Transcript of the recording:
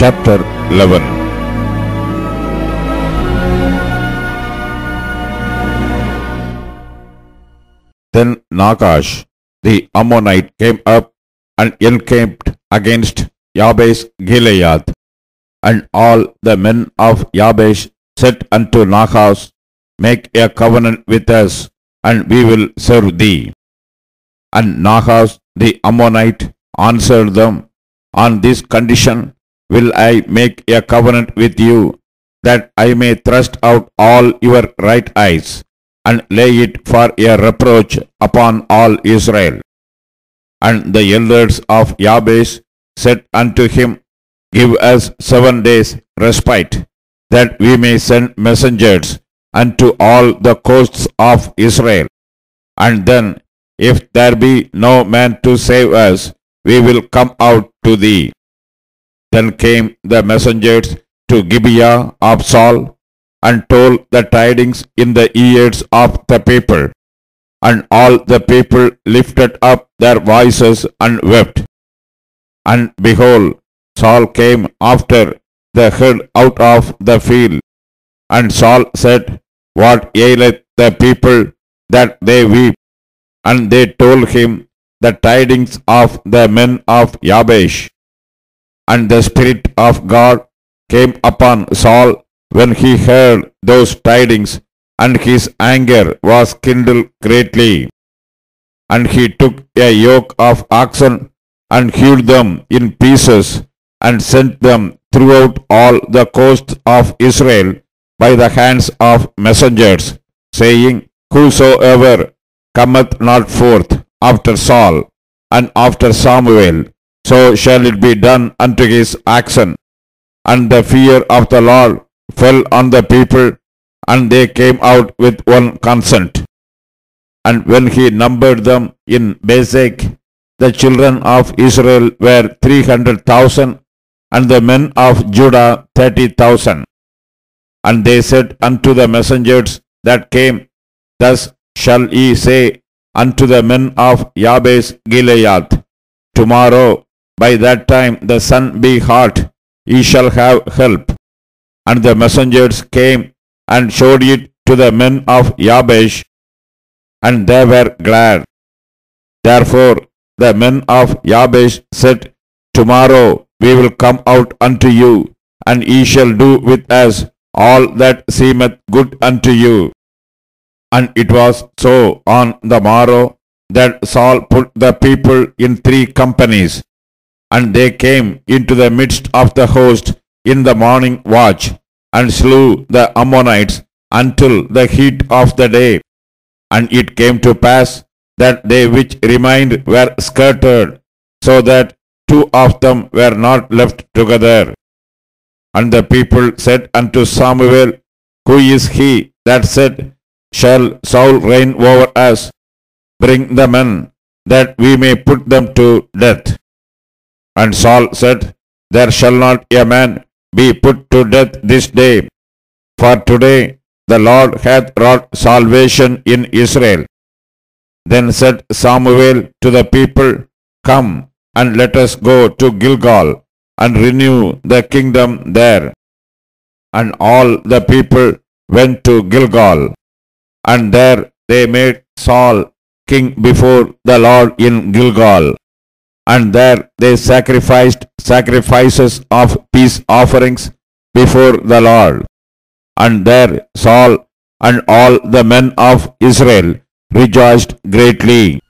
Chapter 11. Then Nachash the Ammonite came up and encamped against Yabesh Gilead, and all the men of Yabesh said unto Nachash, Make a covenant with us, and we will serve thee. And Nachash the Ammonite answered them, On this condition will I make a covenant with you, that I may thrust out all your right eyes, and lay it for a reproach upon all Israel. And the elders of Yabesh said unto him, Give us 7 days respite, that we may send messengers unto all the coasts of Israel. And then, if there be no man to save us, we will come out to thee. Then came the messengers to Gibeah of Saul, and told the tidings in the ears of the people. And all the people lifted up their voices and wept. And behold, Saul came after the herd out of the field. And Saul said, What aileth the people that they weep? And they told him the tidings of the men of Yabesh. And the Spirit of God came upon Saul when he heard those tidings, and his anger was kindled greatly. And he took a yoke of oxen, and hewed them in pieces, and sent them throughout all the coasts of Israel by the hands of messengers, saying, Whosoever cometh not forth after Saul and after Samuel, so shall it be done unto his oxen. And the fear of the Lord fell on the people, and they came out with one consent. And when he numbered them in Bezek, the children of Israel were 300,000, and the men of Judah 30,000. And they said unto the messengers that came, Thus shall ye say unto the men of Yabesh Gilead, Tomorrow by that time the sun be hot, ye shall have help. And the messengers came and showed it to the men of Yabesh, and they were glad. Therefore the men of Yabesh said, Tomorrow we will come out unto you, and ye shall do with us all that seemeth good unto you. And it was so on the morrow that Saul put the people in 3 companies, and they came into the midst of the host in the morning watch, and slew the Ammonites until the heat of the day. And it came to pass that they which remained were scattered, so that 2 of them were not left together. And the people said unto Samuel, Who is he that said, Shall Saul reign over us? Bring the men, that we may put them to death. And Saul said, There shall not a man be put to death this day, for today the Lord hath wrought salvation in Israel. Then said Samuel to the people, Come, and let us go to Gilgal, and renew the kingdom there. And all the people went to Gilgal, and there they made Saul king before the Lord in Gilgal. And there they sacrificed sacrifices of peace offerings before the Lord. And there Saul and all the men of Israel rejoiced greatly.